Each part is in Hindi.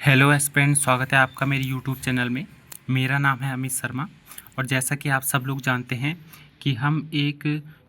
हेलो एस्पिरेंट, स्वागत है आपका मेरे यूट्यूब चैनल में। मेरा नाम है अमित शर्मा और जैसा कि आप सब लोग जानते हैं कि हम एक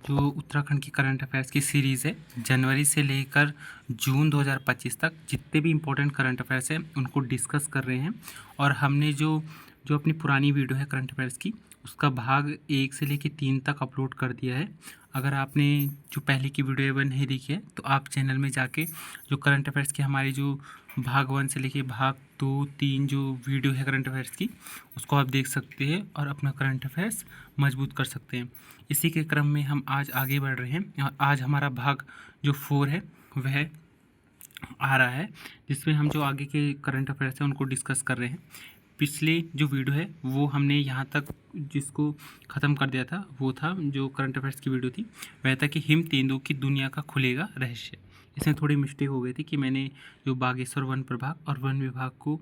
जो उत्तराखंड की करंट अफेयर्स की सीरीज़ है, जनवरी से लेकर जून 2025 तक जितने भी इम्पोर्टेंट करंट अफेयर्स हैं उनको डिस्कस कर रहे हैं। और हमने जो जो अपनी पुरानी वीडियो है करंट अफेयर्स की, उसका भाग 1 से लेकर 3 तक अपलोड कर दिया है। अगर आपने जो पहले की वीडियो है वह नहीं देखी है तो आप चैनल में जाके जो करंट अफेयर्स की हमारी जो भाग 1 से लेके भाग 2, 3 जो वीडियो है करंट अफेयर्स की, उसको आप देख सकते हैं और अपना करंट अफेयर्स मजबूत कर सकते हैं। इसी के क्रम में हम आज आगे बढ़ रहे हैं और आज हमारा भाग जो 4 है वह आ रहा है, जिसमें हम जो आगे के करंट अफेयर्स हैं उनको डिस्कस कर रहे हैं। पिछली जो वीडियो है वो हमने यहाँ तक जिसको ख़त्म कर दिया था, वो था जो करंट अफेयर्स की वीडियो थी, वह था कि हिम तेंदुओं की दुनिया का खुलेगा रहस्य। इसमें थोड़ी मिस्टेक हो गई थी कि मैंने जो बागेश्वर वन प्रभाग और वन विभाग को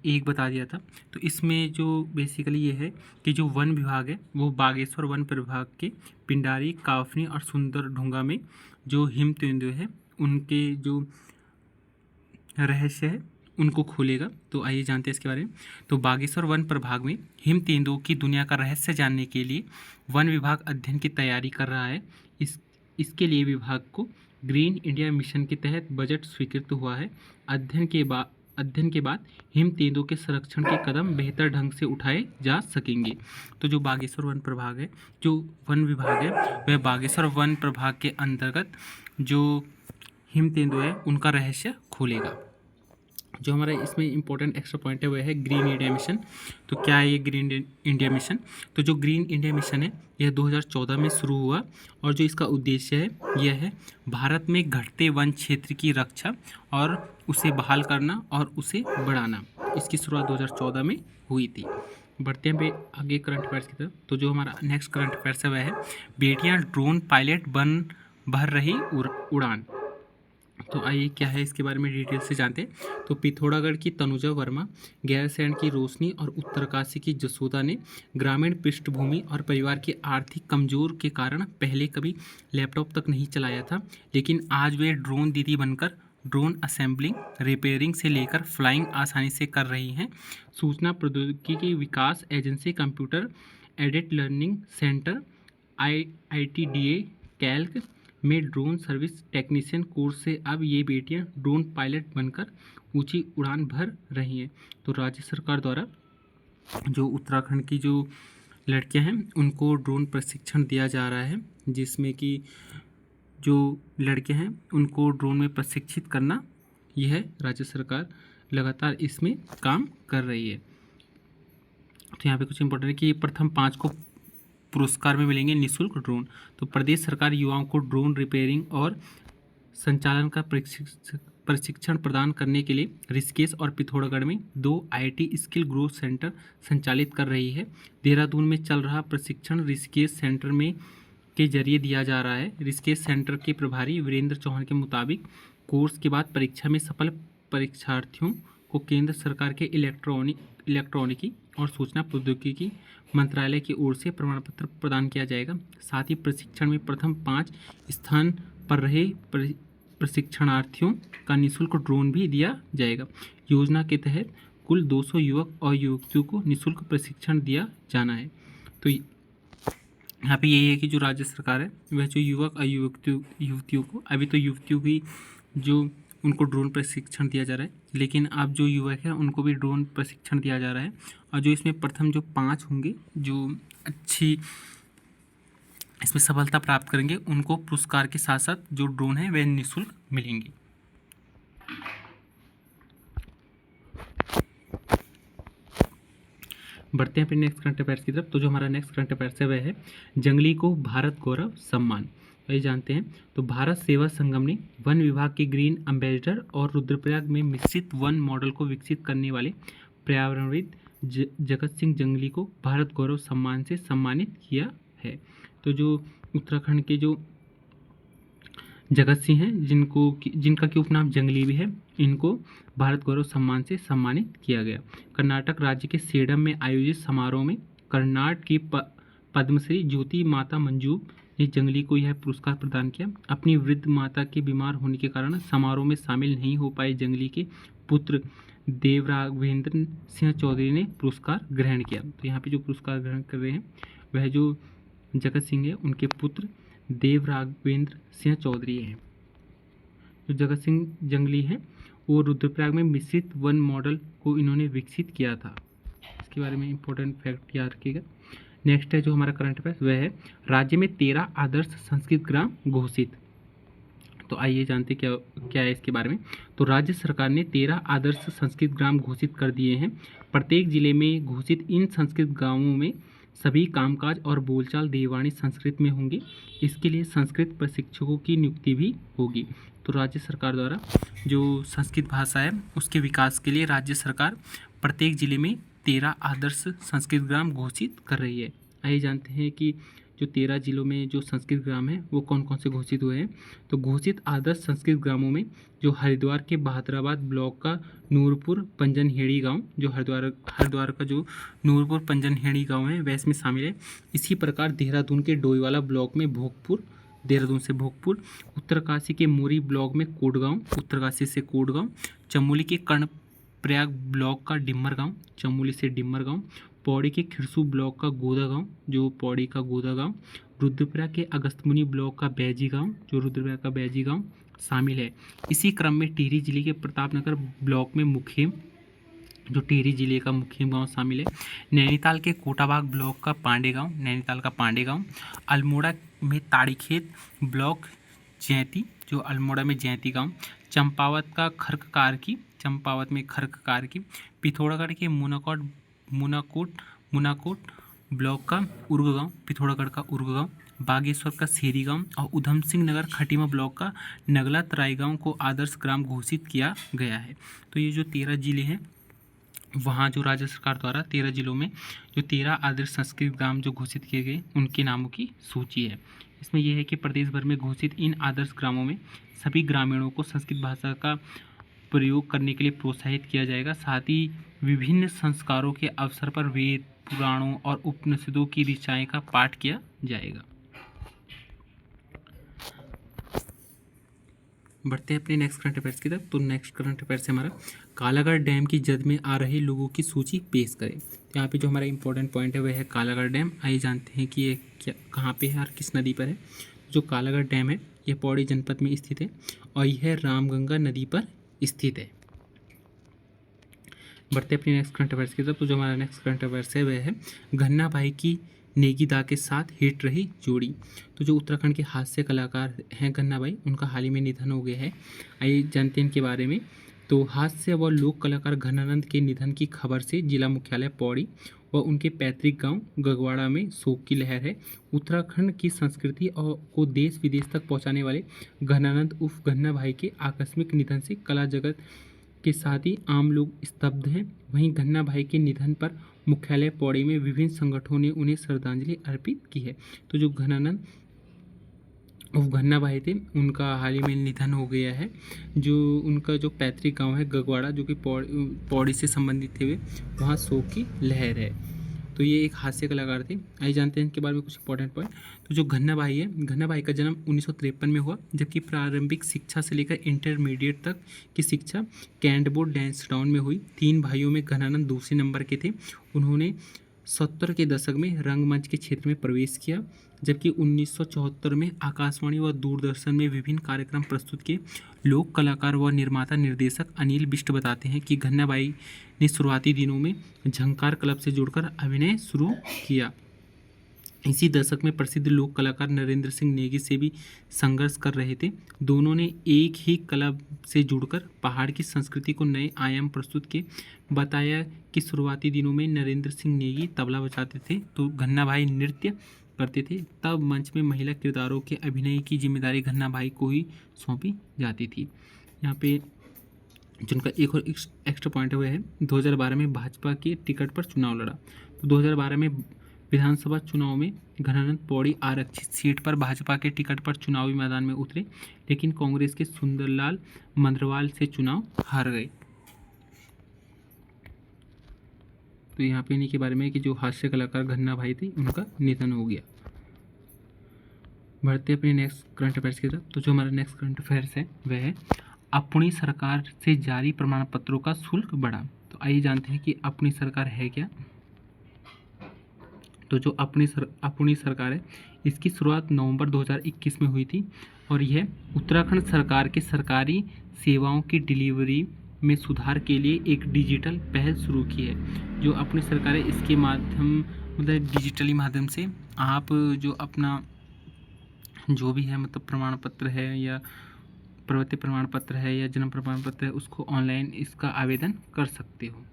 एक बता दिया था। तो इसमें जो बेसिकली ये है कि जो वन विभाग है वो बागेश्वर वन प्रभाग के पिंडारी, काफनी और सुंदर ढूंगा में जो हिम तेंदुए हैं उनके जो रहस्य है उनको खोलेगा। तो आइए जानते हैं इसके बारे में। तो बागेश्वर वन प्रभाग में हिम तेंदुओं की दुनिया का रहस्य जानने के लिए वन विभाग अध्ययन की तैयारी कर रहा है। इसके लिए विभाग को ग्रीन इंडिया मिशन के तहत बजट स्वीकृत हुआ है। अध्ययन के बाद हिम तेंदुओं के संरक्षण के कदम बेहतर ढंग से उठाए जा सकेंगे। तो जो बागेश्वर वन प्रभाग है, जो वन विभाग है, वह बागेश्वर वन प्रभाग के अंतर्गत जो हिम तेंदुए हैं उनका रहस्य खोलेगा। जो हमारा इसमें इंपॉर्टेंट एक्स्ट्रा पॉइंट है वह है ग्रीन इंडिया मिशन। तो क्या है ये ग्रीन इंडिया मिशन? तो जो ग्रीन इंडिया मिशन है यह 2014 में शुरू हुआ और जो इसका उद्देश्य है यह है भारत में घटते वन क्षेत्र की रक्षा और उसे बहाल करना और उसे बढ़ाना। इसकी शुरुआत 2014 में हुई थी। बढ़ते हैं पे आगे करंट अफेयर्स की तरफ। तो जो हमारा नेक्स्ट करंट अफेयर्स है वह है बेटियां ड्रोन पायलट बन भर रही उड़ान। तो आइए क्या है इसके बारे में डिटेल से जानते हैं। तो पिथौरागढ़ की तनुजा वर्मा, गैरसैंण की रोशनी और उत्तरकाशी की जसोदा ने ग्रामीण पृष्ठभूमि और परिवार के आर्थिक कमजोर के कारण पहले कभी लैपटॉप तक नहीं चलाया था, लेकिन आज वे ड्रोन दीदी बनकर ड्रोन असेंबलिंग, रिपेयरिंग से लेकर फ्लाइंग आसानी से कर रही हैं। सूचना प्रौद्योगिकी विकास एजेंसी computer aided learning centre IITDA कैल्क में ड्रोन सर्विस टेक्नीशियन कोर्स से अब ये बेटियां ड्रोन पायलट बनकर ऊंची उड़ान भर रही हैं। तो राज्य सरकार द्वारा जो उत्तराखंड की जो लड़कियां हैं उनको ड्रोन प्रशिक्षण दिया जा रहा है, जिसमें कि जो लड़कियां हैं उनको ड्रोन में प्रशिक्षित करना, यह है राज्य सरकार लगातार इसमें काम कर रही है। तो यहाँ पे कुछ इंपॉर्टेंट है कि प्रथम 5 को पुरस्कार में मिलेंगे निःशुल्क ड्रोन। तो प्रदेश सरकार युवाओं को ड्रोन रिपेयरिंग और संचालन का प्रशिक्षण प्रदान करने के लिए ऋषिकेश और पिथौरागढ़ में 2 IIT स्किल ग्रोथ सेंटर संचालित कर रही है। देहरादून में चल रहा प्रशिक्षण ऋषिकेश सेंटर में के जरिए दिया जा रहा है। ऋषिकेश सेंटर के प्रभारी वीरेंद्र चौहान के मुताबिक कोर्स के बाद परीक्षा में सफल परीक्षार्थियों को केंद्र सरकार के इलेक्ट्रॉनिकी और सूचना प्रौद्योगिकी मंत्रालय की ओर से प्रमाण पत्र प्रदान किया जाएगा। साथ ही प्रशिक्षण में प्रथम 5 स्थान पर रहे प्रशिक्षणार्थियों का निःशुल्क ड्रोन भी दिया जाएगा। योजना के तहत कुल 200 युवक और युवतियों को निःशुल्क प्रशिक्षण दिया जाना है। तो यहाँ पे यही है कि जो राज्य सरकार है वह जो युवक और युवतियों को, अभी तो युवतियों की जो उनको ड्रोन प्रशिक्षण दिया जा रहा है, लेकिन अब जो युवक हैं उनको भी ड्रोन प्रशिक्षण दिया जा रहा है। और जो इसमें प्रथम जो 5 होंगे जो अच्छी इसमें सफलता प्राप्त करेंगे उनको पुरस्कार के साथ साथ जो ड्रोन है वह निःशुल्क मिलेंगे। बढ़ते हैं फिर नेक्स्ट करंट अफेयर्स की तरफ। तो जो हमारा नेक्स्ट करंट अफेयर्स है वह है जंगली को भारत गौरव सम्मान। वही जानते हैं। तो भारत सेवा संगम ने वन विभाग के ग्रीन एम्बेसडर और रुद्रप्रयाग में मिश्रित वन मॉडल को विकसित करने वाले पर्यावरणविद जगत सिंह जंगली को भारत गौरव सम्मान से सम्मानित किया है। तो जो उत्तराखंड के जो जगत सिंह हैं जिनका कि उपनाम जंगली भी है, इनको भारत गौरव सम्मान से सम्मानित किया गया। कर्नाटक राज्य के सेडम में आयोजित समारोह में कर्नाटक की पद्मश्री ज्योति माता मंजू ने जंगली को यह पुरस्कार प्रदान किया। अपनी वृद्ध माता के बीमार होने के कारण समारोह में शामिल नहीं हो पाए जंगली के पुत्र देव राघवेंद्र सिंह चौधरी ने पुरस्कार ग्रहण किया। तो यहाँ पे जो पुरस्कार ग्रहण कर रहे हैं वह जो जगत सिंह है उनके पुत्र देव राघवेंद्र सिंह चौधरी हैं। जो जगत सिंह जंगली हैं वो रुद्रप्रयाग में मिश्रित वन मॉडल को इन्होंने विकसित किया था। इसके बारे में इंपॉर्टेंट फैक्ट याद रखिएगा। नेक्स्ट है जो हमारा करंट अफेयर्स वह है राज्य में 13 आदर्श संस्कृत ग्राम घोषित। तो आइए जानते क्या क्या है इसके बारे में। तो राज्य सरकार ने 13 आदर्श संस्कृत ग्राम घोषित कर दिए हैं। प्रत्येक जिले में घोषित इन संस्कृत गांवों में सभी कामकाज और बोलचाल देववाणी संस्कृत में होंगे। इसके लिए संस्कृत प्रशिक्षकों की नियुक्ति भी होगी। तो राज्य सरकार द्वारा जो संस्कृत भाषा है उसके विकास के लिए राज्य सरकार प्रत्येक जिले में 13 आदर्श संस्कृत ग्राम घोषित कर रही है। आइए जानते हैं कि जो 13 जिलों में जो संस्कृत ग्राम है वो कौन कौन से घोषित हुए हैं। तो घोषित आदर्श संस्कृत ग्रामों में जो हरिद्वार के बहादुराबाद ब्लॉक का नूरपुर पंजनहेड़ी गांव, जो हरिद्वार का जो नूरपुर पंजनहेड़ी गांव है वह इसमें शामिल है। इसी प्रकार देहरादून के डोईवाला ब्लॉक में भोगपुर, देहरादून से भोगपुर, उत्तरकाशी के मोरी ब्लॉक में कोटगांव, उत्तरकाशी से कोटगांव, चमोली के कर्णप्रयाग ब्लॉक का डिम्मर गांव, चमोली से डिम्मर गांव, पौड़ी के खिरसू ब्लॉक का गोदा गांव, जो पौड़ी का गोदा गांव, रुद्रप्रयाग के अगस्तमुनि ब्लॉक का बैजी गांव, जो रुद्रप्रयाग का बैजी गांव शामिल है। इसी क्रम में टिहरी जिले के प्रतापनगर ब्लॉक में मुखेम, जो टिहरी जिले का मुखेम गांव शामिल है। नैनीताल के कोटाबाग ब्लॉक का पांडे गांव, नैनीताल का पांडे गांव, अल्मोड़ा में ताड़ीखेत ब्लॉक जैंती, जो अल्मोड़ा में जैंती गांव, चंपावत का खरककार की, चंपावत में खरककार की, पिथौरागढ़ के मुनाकोट ब्लॉक का उर्ग गांव, पिथौरागढ़ का उर्ग गांव, बागेश्वर का सेरी गांव और उधम सिंह नगर खटीमा ब्लॉक का नगला तराई गांव को आदर्श ग्राम घोषित किया गया है। तो ये जो 13 जिले हैं वहाँ जो राज्य सरकार द्वारा 13 जिलों में जो 13 आदर्श संस्कृत ग्राम जो घोषित किए गए उनके नामों की सूची है। इसमें यह है कि प्रदेश भर में घोषित इन आदर्श ग्रामों में सभी ग्रामीणों को संस्कृत भाषा का प्रयोग करने के लिए प्रोत्साहित किया जाएगा। साथ ही विभिन्न संस्कारों के अवसर पर वेद, पुराणों और उपनिषदों की ऋचाएँ का पाठ किया जाएगा। बढ़ते हैं अपने नेक्स्ट करंट अफेयर्स की तरफ। तो नेक्स्ट करंट अफेयर्स हमारा कालागढ़ डैम की जद में आ रहे लोगों की सूची पेश करें। तो यहाँ पे जो हमारा इंपॉर्टेंट पॉइंट है वह है कालागढ़ डैम। आइए जानते हैं कि ये क्या कहाँ पे है और किस नदी पर है। जो कालागढ़ डैम है यह पौड़ी जनपद में स्थित है और यह रामगंगा नदी पर स्थित है। बढ़ते अपने नेक्स्ट करंट अफेयर्स की तरफ। तो जो हमारा नेक्स्ट करंट अफेयर्स है वह है गन्ना भाई की नेगी दा के साथ हिट रही जोड़ी। तो जो उत्तराखंड के हास्य कलाकार हैं गन्ना भाई, उनका हाल ही में निधन हो गया है। आइए जानते हैं इनके बारे में। तो हास्य व लोक कलाकार घनानंद के निधन की खबर से जिला मुख्यालय पौड़ी व उनके पैतृक गांव गगवाड़ा में शोक की लहर है। उत्तराखंड की संस्कृति और को देश विदेश तक पहुंचाने वाले घनानंद उर्फ गन्ना भाई के आकस्मिक निधन से कला जगत के साथ ही आम लोग स्तब्ध हैं। वहीं गन्ना भाई के निधन पर मुख्यालय पौड़ी में विभिन्न संगठनों ने उन्हें श्रद्धांजलि अर्पित की है। तो जो घनानंद उर्फ गन्ना भाई थे उनका हाल ही में निधन हो गया है। जो उनका जो पैतृक गांव है गगवाड़ा, जो कि पौड़ी से संबंधित थे, वे वहाँ शोक की लहर है। तो ये एक हास्य कलाकार थे। आइए जानते हैं इनके बारे में कुछ इंपॉर्टेंट पॉइंट। तो जो गन्ना भाई है, गन्ना भाई का जन्म 1953 में हुआ, जबकि प्रारंभिक शिक्षा से लेकर इंटरमीडिएट तक की शिक्षा कैंटबोर्ड डैंसडाउन में हुई। 3 भाइयों में घनानंद दूसरे नंबर के थे। उन्होंने 70 के दशक में रंगमंच के क्षेत्र में प्रवेश किया, जबकि 1974 में आकाशवाणी व दूरदर्शन में विभिन्न कार्यक्रम प्रस्तुत किए। लोक कलाकार व निर्माता निर्देशक अनिल बिष्ट बताते हैं कि गन्ना भाई ने शुरुआती दिनों में झंकार क्लब से जुड़कर अभिनय शुरू किया। इसी दशक में प्रसिद्ध लोक कलाकार नरेंद्र सिंह नेगी से भी संघर्ष कर रहे थे। दोनों ने एक ही क्लब से जुड़कर पहाड़ की संस्कृति को नए आयाम प्रस्तुत किए। बताया कि शुरुआती दिनों में नरेंद्र सिंह नेगी तबला बजाते थे तो गन्ना भाई नृत्य करते थे। तब मंच में महिला किरदारों के अभिनय की जिम्मेदारी गन्ना भाई को ही सौंपी जाती थी। यहाँ पे जिनका एक और एक्स्ट्रा पॉइंट हुआ है 2012 में भाजपा के टिकट पर चुनाव लड़ा। तो 2012 में विधानसभा चुनाव में घनानंद पौड़ी आरक्षित सीट पर भाजपा के टिकट पर चुनावी मैदान में उतरे, लेकिन कांग्रेस के सुंदरलाल मंद्रवाल से चुनाव हार गए। तो यहाँ पे इन्हीं के बारे में कि जो हास्य कलाकार गन्ना भाई थे उनका निधन हो गया। बढ़ते अपने नेक्स्ट करंट अफेयर्स की तरफ। तो जो हमारा नेक्स्ट करंट अफेयर्स है वह है अपनी सरकार से जारी प्रमाण पत्रों का शुल्क बढ़ा। तो आइए जानते हैं कि अपनी सरकार है क्या। तो जो अपनी सरकार है, इसकी शुरुआत नवंबर 2021 में हुई थी और यह उत्तराखंड सरकार के सरकारी सेवाओं की डिलीवरी में सुधार के लिए एक डिजिटल पहल शुरू की है। जो अपनी सरकार है, इसके माध्यम मतलब डिजिटली माध्यम से आप जो अपना जो भी है मतलब प्रमाण पत्र है या प्रवृत्ति प्रमाण पत्र है या जन्म प्रमाण पत्र है, उसको ऑनलाइन इसका आवेदन कर सकते हो।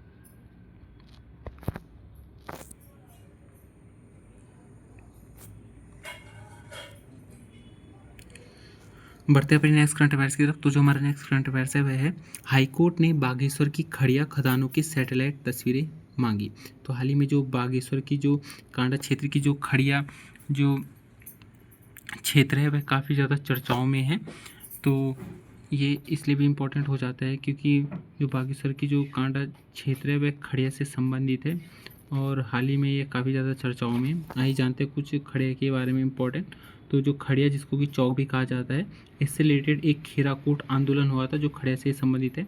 बढ़ते अपने नेक्स्ट करंट अफेयर्स की तरफ। तो जो हमारा नेक्स्ट करंट अफेयर्स है वह है, हाईकोर्ट ने बागेश्वर की खड़िया खदानों की सैटेलाइट तस्वीरें मांगी। तो हाल ही में जो बागेश्वर की जो कांडा क्षेत्र की जो खड़िया जो क्षेत्र है वह काफ़ी ज़्यादा चर्चाओं में है। तो ये इसलिए भी इम्पोर्टेंट हो जाता है क्योंकि जो बागेश्वर की जो कांडा क्षेत्र है वह खड़िया से संबंधित है और हाल ही में ये काफ़ी ज़्यादा चर्चाओं में। आइए जानते हैं कुछ खड़िया के बारे में इम्पोर्टेंट। तो जो खड़िया, जिसको कि चौक भी कहा जाता है, इससे रिलेटेड एक खीराकोट आंदोलन हुआ था जो खड़िया से संबंधित है।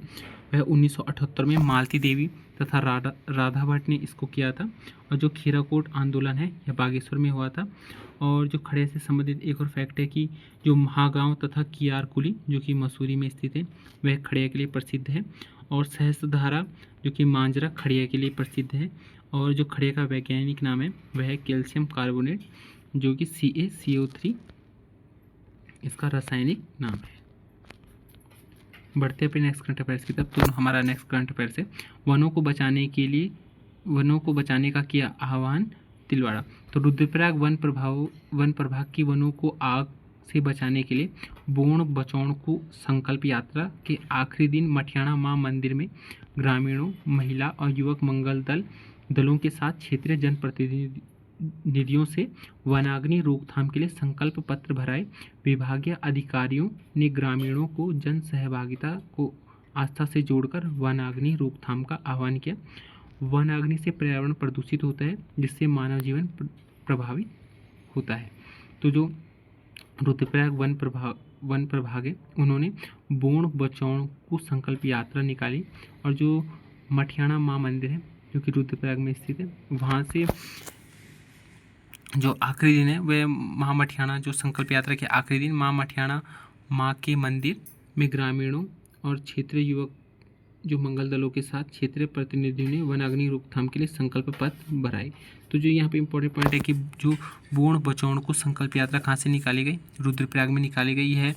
वह 1978 में मालती देवी तथा राधा भट्ट ने इसको किया था। और जो खीराकोट आंदोलन है यह बागेश्वर में हुआ था। और जो खड़िया से संबंधित एक और फैक्ट है कि जो महागांव तथा कियारकुली जो कि मसूरी में स्थित है वह खड़िया के लिए प्रसिद्ध है। और सहस्त्रधारा जो कि मांजरा खड़िया के लिए प्रसिद्ध है। और जो खड़िया का वैज्ञानिक नाम है वह है कैल्शियम कार्बोनेट जो कि CaCO3 इसका रासायनिक नाम है। बढ़ते अपने नेक्स्ट करंट अफेयर्स की तरफ। तो हमारा नेक्स्ट करंट अफेयर्स है, वनों को बचाने का किया आह्वान तिलवाड़ा। तो रुद्रप्रयाग वन प्रभाग की वनों को आग से बचाने के लिए बोण बचौण को संकल्प यात्रा के आखिरी दिन मठियाणा मां मंदिर में ग्रामीणों, महिला और युवक मंगल दलों के साथ क्षेत्रीय जनप्रतिनिधियों से वनाग्नि रोकथाम के लिए संकल्प पत्र भराए। विभागीय अधिकारियों ने ग्रामीणों को जन सहभागिता को आस्था से जोड़कर वनाग्नि रोकथाम का आह्वान किया। वनाग्नि से पर्यावरण प्रदूषित होता है जिससे मानव जीवन प्रभावित होता है। तो जो रुद्रप्रयाग वन प्रभाग है, उन्होंने बोण बचौण को संकल्प यात्रा निकाली और जो मठियाणा मां मंदिर है जो कि रुद्रप्रयाग में स्थित है, वहाँ से जो आखिरी दिन है वह मां मठियाणा जो संकल्प यात्रा के आखिरी दिन मां मठियाणा मां के मंदिर में ग्रामीणों और क्षेत्रीय युवक जो मंगल दलों के साथ क्षेत्रीय प्रतिनिधियों ने वनाग्नि रोकथाम के लिए संकल्प पत्र भराए। तो जो यहाँ पे इम्पोर्टेंट पॉइंट है कि जो बोण बचौण को संकल्प यात्रा कहाँ से निकाली गई, रुद्रप्रयाग में निकाली गई है।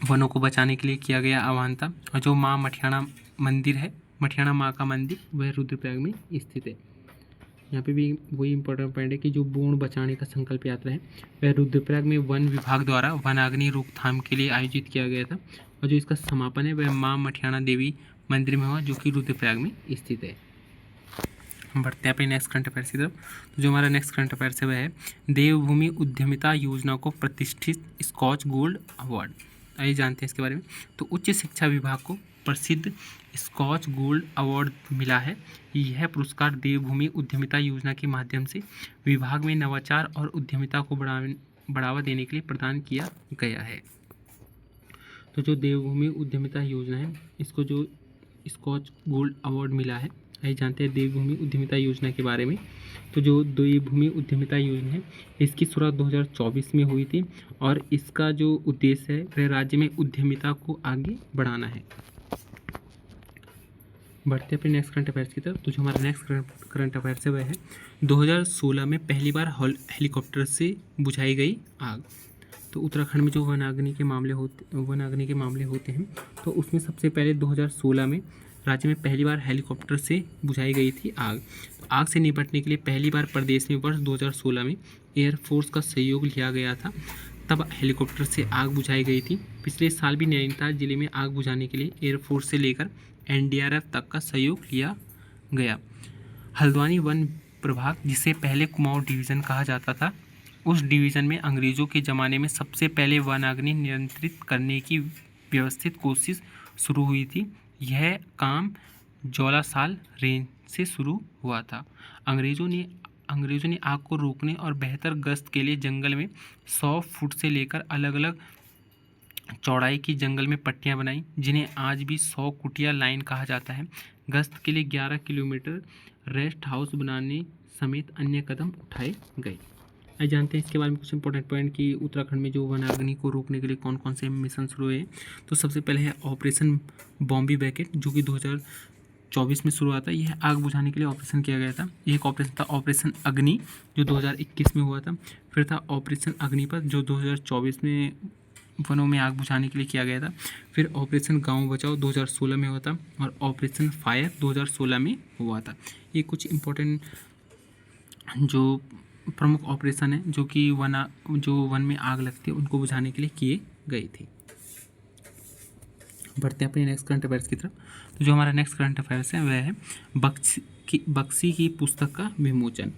वनों को बचाने के लिए किया गया आह्वान था। और जो माँ मठियाणा मंदिर है, मठियाणा माँ का मंदिर, वह रुद्रप्रयाग में स्थित है। यहाँ पे भी वही इम्पोर्टेंट पॉइंट है कि जो बोण बचाने का संकल्प यात्रा है वह रुद्रप्रयाग में वन विभाग द्वारा वनाग्नि रोकथाम के लिए आयोजित किया गया था। और जो इसका समापन है वह माँ मठियाणा देवी मंदिर में हुआ जो कि रुद्रप्रयाग में स्थित है। हम बढ़ते हैं अपने नेक्स्ट करंट अफेयर्स की तरफ। तो जो हमारा नेक्स्ट करंट अफेयर्स है वह है, देवभूमि उद्यमिता योजना को प्रतिष्ठित स्कॉच गोल्ड अवार्ड। आइए जानते हैं इसके बारे में। तो उच्च शिक्षा विभाग को प्रसिद्ध स्कॉच गोल्ड अवार्ड मिला है। यह पुरस्कार देवभूमि उद्यमिता योजना के माध्यम से विभाग में नवाचार और उद्यमिता को बढ़ावा देने के लिए प्रदान किया गया है। तो जो देवभूमि उद्यमिता योजना है, इसको जो स्कॉच गोल्ड अवार्ड मिला है। आइए जानते हैं देवभूमि उद्यमिता योजना के बारे में। तो जो देवभूमि उद्यमिता योजना है, इसकी शुरुआत 2024 में हुई थी और इसका जो उद्देश्य है वह राज्य में उद्यमिता को आगे बढ़ाना है। बढ़ते अपने नेक्स्ट करंट अफेयर्स की तरफ। तो जो हमारा नेक्स्ट करंट अफेयर्स है वह है, 2016 में पहली बार हेलीकॉप्टर से बुझाई गई आग। तो उत्तराखंड में जो वनाग्नि के मामले होते हैं तो उसमें सबसे पहले 2016 में राज्य में पहली बार हेलीकॉप्टर से बुझाई गई थी आग। आग से निपटने के लिए पहली बार प्रदेश में वर्ष 2016 में एयरफोर्स का सहयोग लिया गया था, तब हेलीकॉप्टर से आग बुझाई गई थी। पिछले साल भी नैनीताल जिले में आग बुझाने के लिए एयरफोर्स से लेकर NDRF तक का सहयोग लिया गया। हल्द्वानी वन प्रभाग, जिसे पहले कुमाऊं डिवीज़न कहा जाता था, उस डिवीज़न में अंग्रेज़ों के ज़माने में सबसे पहले वनाग्नि नियंत्रित करने की व्यवस्थित कोशिश शुरू हुई थी। यह काम जोलासाल रेंज से शुरू हुआ था। अंग्रेज़ों ने आग को रोकने और बेहतर गश्त के लिए जंगल में 100 फुट से लेकर अलग अलग चौड़ाई की जंगल में पट्टियां बनाई, जिन्हें आज भी 100 कुटिया लाइन कहा जाता है। गश्त के लिए 11 किलोमीटर रेस्ट हाउस बनाने समेत अन्य कदम उठाए गए। आइए जानते हैं इसके बारे में कुछ इंपॉर्टेंट पॉइंट कि उत्तराखंड में जो वनाग्नि को रोकने के लिए कौन कौन से मिशन शुरू हुए। तो सबसे पहले है ऑपरेशन बॉम्बी बैकेट, जो कि 2024 में शुरू हुआ था। यह आग बुझाने के लिए ऑपरेशन किया गया था। एक ऑपरेशन था ऑपरेशन अग्नि, जो 2021 में हुआ था। फिर था ऑपरेशन अग्निपथ, जो 2024 में वनों में आग बुझाने के लिए किया गया था। फिर ऑपरेशन गांव बचाओ 2016 में हुआ था, और ऑपरेशन फायर 2016 में हुआ था। ये कुछ इम्पोर्टेंट जो प्रमुख ऑपरेशन है जो कि वन में आग लगती है उनको बुझाने के लिए किए गए थे। बढ़ते हैं अपने नेक्स्ट करंट अफेयर्स की तरफ। तो जो हमारा नेक्स्ट करंट अफेयर्स है वह है बख्शी की पुस्तक का विमोचन।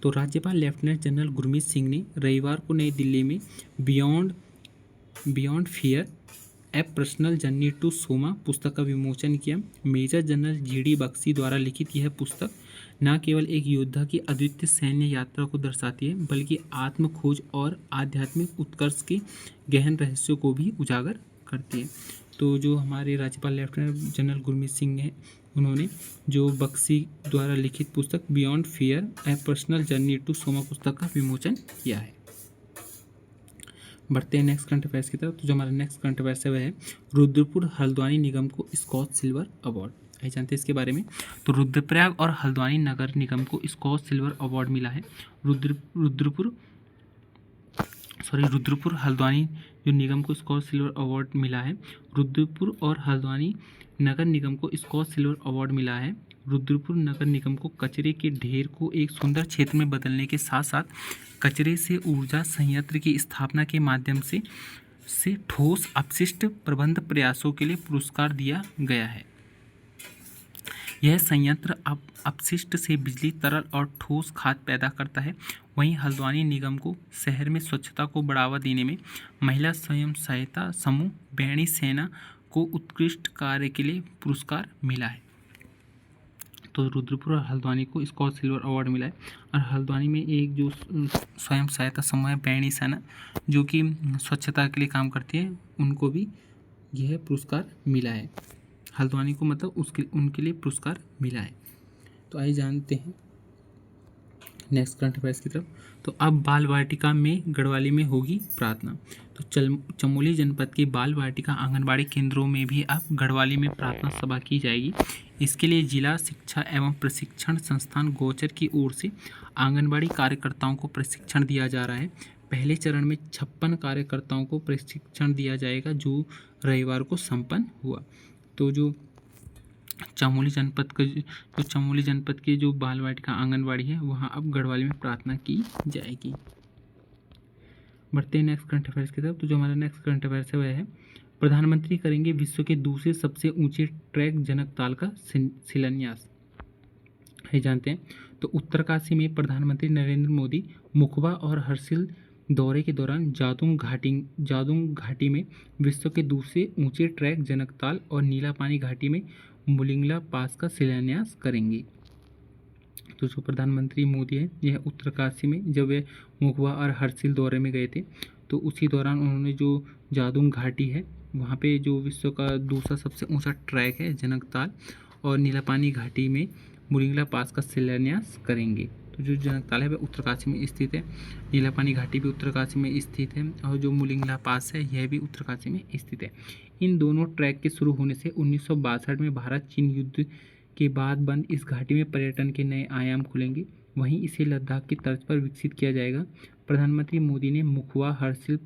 तो राज्यपाल लेफ्टिनेंट जनरल गुरमीत सिंह ने रविवार को नई दिल्ली में beyond fear a personal journey to Soma पुस्तक का विमोचन किया। मेजर जनरल GD बख्शी द्वारा लिखित यह पुस्तक न केवल एक योद्धा की अद्वितीय सैन्य यात्रा को दर्शाती है, बल्कि आत्म खोज और आध्यात्मिक उत्कर्ष के गहन रहस्यों को भी उजागर करती है। तो जो हमारे राज्यपाल लेफ्टिनेंट जनरल गुरमीत सिंह हैं, उन्होंने जो बख्शी द्वारा लिखित पुस्तक beyond fear a personal journey to Soma पुस्तक का विमोचन किया है। बढ़ते हैं नेक्स्ट करंट अफेयर्स की तरफ। तो जो हमारा नेक्स्ट करंट अफेयर्स है वह है रुद्रपुर हल्द्वानी निगम को स्कॉच सिल्वर अवार्ड। आइए जानते हैं इसके बारे में। तो रुद्रप्रयाग और हल्द्वानी नगर निगम को स्कॉच सिल्वर अवार्ड मिला है। रुद्रपुर हल्द्वानी जो निगम को स्कॉच सिल्वर अवार्ड मिला है। रुद्रपुर और हल्द्वानी नगर निगम को स्कॉच सिल्वर अवार्ड मिला है। रुद्रपुर नगर निगम को कचरे के ढेर को एक सुंदर क्षेत्र में बदलने के साथ साथ कचरे से ऊर्जा संयंत्र की स्थापना के माध्यम से ठोस अपशिष्ट प्रबंध प्रयासों के लिए पुरस्कार दिया गया है। यह संयंत्र अपशिष्ट से बिजली, तरल और ठोस खाद पैदा करता है। वहीं हल्द्वानी निगम को शहर में स्वच्छता को बढ़ावा देने में महिला स्वयं सहायता समूह बैणी सेना को उत्कृष्ट कार्य के लिए पुरस्कार मिला है। तो रुद्रपुर और हल्द्वानी को स्कॉच सिल्वर अवार्ड मिला है। और हल्द्वानी में एक जो स्वयं सहायता समूह है बैणी सेना, जो कि स्वच्छता के लिए काम करती है, उनको भी यह पुरस्कार मिला है। हल्द्वानी को मतलब उनके लिए पुरस्कार मिला है। तो आइए जानते हैं नेक्स्ट करंट अफेयर्स की तरफ। तो अब बाल वाटिका में गढ़वाली में होगी प्रार्थना। तो चमोली जनपद के बाल वाटिका आंगनबाड़ी केंद्रों में भी अब गढ़वाली में प्रार्थना सभा की जाएगी। इसके लिए जिला शिक्षा एवं प्रशिक्षण संस्थान गोचर की ओर से आंगनबाड़ी कार्यकर्ताओं को प्रशिक्षण दिया जा रहा है। पहले चरण में 56 कार्यकर्ताओं को प्रशिक्षण दिया जाएगा, जो रविवार को संपन्न हुआ। तो जो चमोली जनपद के जो बाल वाटिका आंगनबाड़ी है, वहाँ अब गढ़वाली में प्रार्थना की जाएगी। बढ़ते हैं नेक्स्ट करंट अफेयर्स की तरफ। तो जो हमारा नेक्स्ट करंट अफेयर्स है वह है प्रधानमंत्री करेंगे विश्व के दूसरे सबसे ऊंचे ट्रैक जनकताल का शिलान्यास। है जानते हैं। तो उत्तरकाशी में प्रधानमंत्री नरेंद्र मोदी मुखबा और हर्षिल दौरे के दौरान जादूंग घाटी में विश्व के दूसरे ऊंचे ट्रैक जनकताल और नीलापानी घाटी में मुलिंगला पास का शिलान्यास करेंगे। तो जो प्रधानमंत्री मोदी है, यह उत्तरकाशी में जब वे मुखबा और हर्षिल दौरे में गए थे, तो उसी दौरान उन्होंने जो जादूंग घाटी है, वहाँ पे जो विश्व का दूसरा सबसे ऊंचा ट्रैक है जनकताल, और नीलापानी घाटी में मुलिंगला पास का शिलान्यास करेंगे। तो जो जनकताल है वह उत्तरकाशी में स्थित है, नीलापानी घाटी भी उत्तरकाशी में स्थित है, और जो मुलिंगला पास है यह भी उत्तरकाशी में स्थित है। इन दोनों ट्रैक के शुरू होने से 1962 में भारत चीन युद्ध के बाद बंद इस घाटी में पर्यटन के नए आयाम खुलेंगे। वहीं इसे लद्दाख की तर्ज पर विकसित किया जाएगा। प्रधानमंत्री मोदी ने मुखबा हर्षिल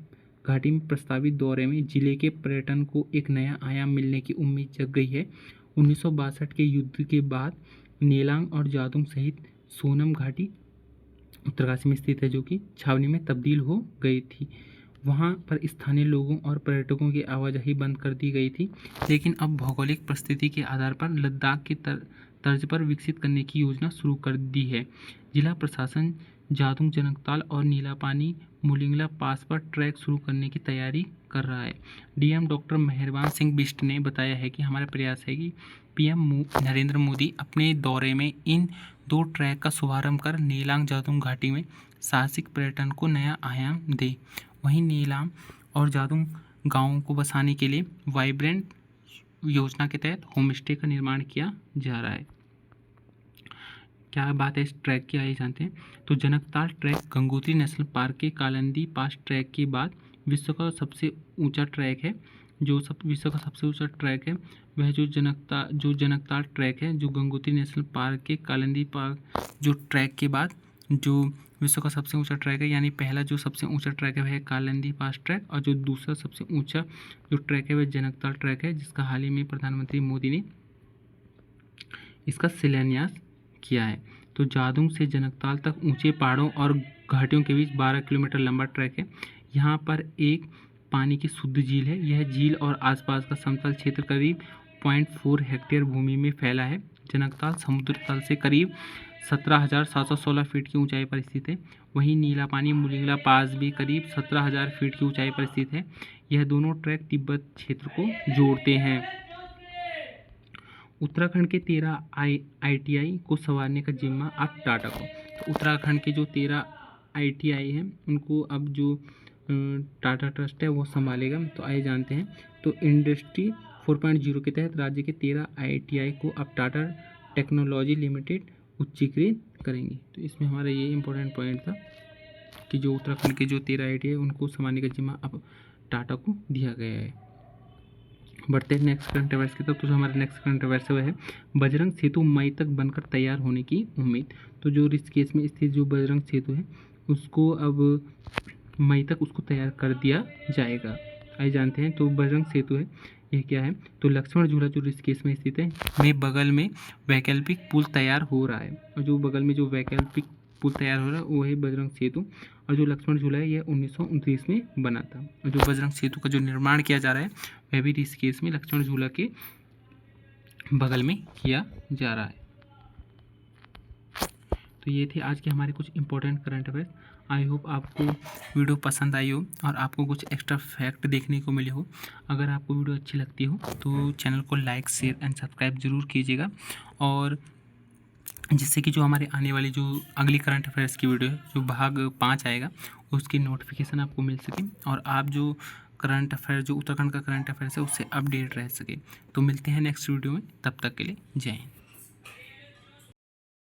घाटी में प्रस्तावित दौरे में जिले के पर्यटन को एक नया आयाम मिलने की उम्मीद जग गई है। 1962 के युद्ध के बाद नेलांग और जादूंग सहित सोनम घाटी उत्तरकाशी में स्थित है, जो कि छावनी में तब्दील हो गई थी। वहाँ पर स्थानीय लोगों और पर्यटकों की आवाजाही बंद कर दी गई थी, लेकिन अब भौगोलिक परिस्थिति के आधार पर लद्दाख की तर्ज पर विकसित करने की योजना शुरू कर दी है। जिला प्रशासन जादूंग जनकताल और नीलापानी मुलिंगला पास पर ट्रैक शुरू करने की तैयारी कर रहा है। DM डॉक्टर मेहरबान सिंह बिष्ट ने बताया है कि हमारा प्रयास है कि PM नरेंद्र मोदी अपने दौरे में इन 2 ट्रैक का शुभारंभ कर नेलांग जादूंग घाटी में साहसिक पर्यटन को नया आयाम दे। वहीं नेलांग और जादूंग गाँवों को बसाने के लिए वाइब्रेंट योजना के तहत होम स्टे का निर्माण किया जा रहा है। क्या बात है इस ट्रैक की, आइए जानते हैं। तो जनकताल ट्रैक गंगोत्री नेशनल पार्क के कालिंदी पास ट्रैक के बाद विश्व का सबसे ऊंचा ट्रैक है। विश्व का सबसे ऊंचा ट्रैक है वह जो जनकताल ट्रैक है, जो गंगोत्री नेशनल पार्क के कालिंदी पार्क जो ट्रैक के बाद जो विश्व का सबसे ऊंचा ट्रैक है, यानी पहला जो सबसे ऊंचा ट्रैक है वह है कालिंदी पास ट्रैक, और जो दूसरा सबसे ऊंचा जो ट्रैक है वह जनकताल ट्रैक है, जिसका हाल ही में प्रधानमंत्री मोदी ने इसका शिलान्यास किया है। तो जादूंग से जनकताल तक ऊंचे पहाड़ों और घाटियों के बीच 12 किलोमीटर लंबा ट्रैक है। यहाँ पर एक पानी की शुद्ध झील है। यह झील और आसपास का समतल क्षेत्र करीब 0.4 हेक्टेयर भूमि में फैला है। जनकताल समुद्र तल से करीब 17,716 फीट की ऊंचाई पर स्थित है। वहीं नीला पानी मुलिंगला पास भी करीब 17,000 फीट की ऊंचाई पर स्थित है। यह दोनों ट्रैक तिब्बत क्षेत्र को जोड़ते हैं। उत्तराखंड के 13 ITI को संवारने का जिम्मा अब टाटा को। तो उत्तराखंड के जो 13 ITI हैं उनको अब जो टाटा ट्रस्ट है वो संभालेगा। तो आइए जानते हैं। तो इंडस्ट्री 4.0 के तहत राज्य के 13 ITI को अब टाटा टेक्नोलॉजी लिमिटेड उच्चीकृत करेंगे। तो इसमें हमारा ये इंपॉर्टेंट पॉइंट था कि जो उत्तराखंड के जो 13 ITI उनको संभालने का जिम्मा अब टाटा को दिया गया है। बढ़ते हैं नेक्स्ट करंट अफेयर्स की तरफ। तो जो हमारा नेक्स्ट करंट अफेयर्स है वह है बजरंग सेतु मई तक बनकर तैयार होने की उम्मीद। तो जो ऋषिकेश में स्थित जो बजरंग सेतु है उसको अब मई तक उसको तैयार कर दिया जाएगा। आइए जानते हैं। तो बजरंग सेतु है यह क्या है। तो लक्ष्मण झूला जो ऋषिकेश में स्थित है में बगल में वैकल्पिक पुल तैयार हो रहा है, और जो बगल में जो वैकल्पिक पुल तैयार हो रहा है वो है बजरंग सेतु, और जो लक्ष्मण झूला है यह 1929 में बना था। और जो बजरंग सेतु का जो निर्माण किया जा रहा है वह भी ऋषिकेश में लक्ष्मण झूला के बगल में किया जा रहा है। तो ये थे आज के हमारे कुछ important current affairs. I hope आपको वीडियो पसंद आई हो और आपको कुछ एक्स्ट्रा फैक्ट देखने को मिले हो। अगर आपको वीडियो अच्छी लगती हो तो चैनल को लाइक, शेयर एंड सब्सक्राइब जरूर कीजिएगा, और जिससे कि जो हमारे आने वाली जो अगली करंट अफेयर्स की वीडियो है जो भाग 5 आएगा उसकी नोटिफिकेशन आपको मिल सके, और आप जो करंट अफेयर जो उत्तराखंड का करंट अफेयर्स है उससे अपडेट रह सके। तो मिलते हैं नेक्स्ट वीडियो में, तब तक के लिए जय हिंद।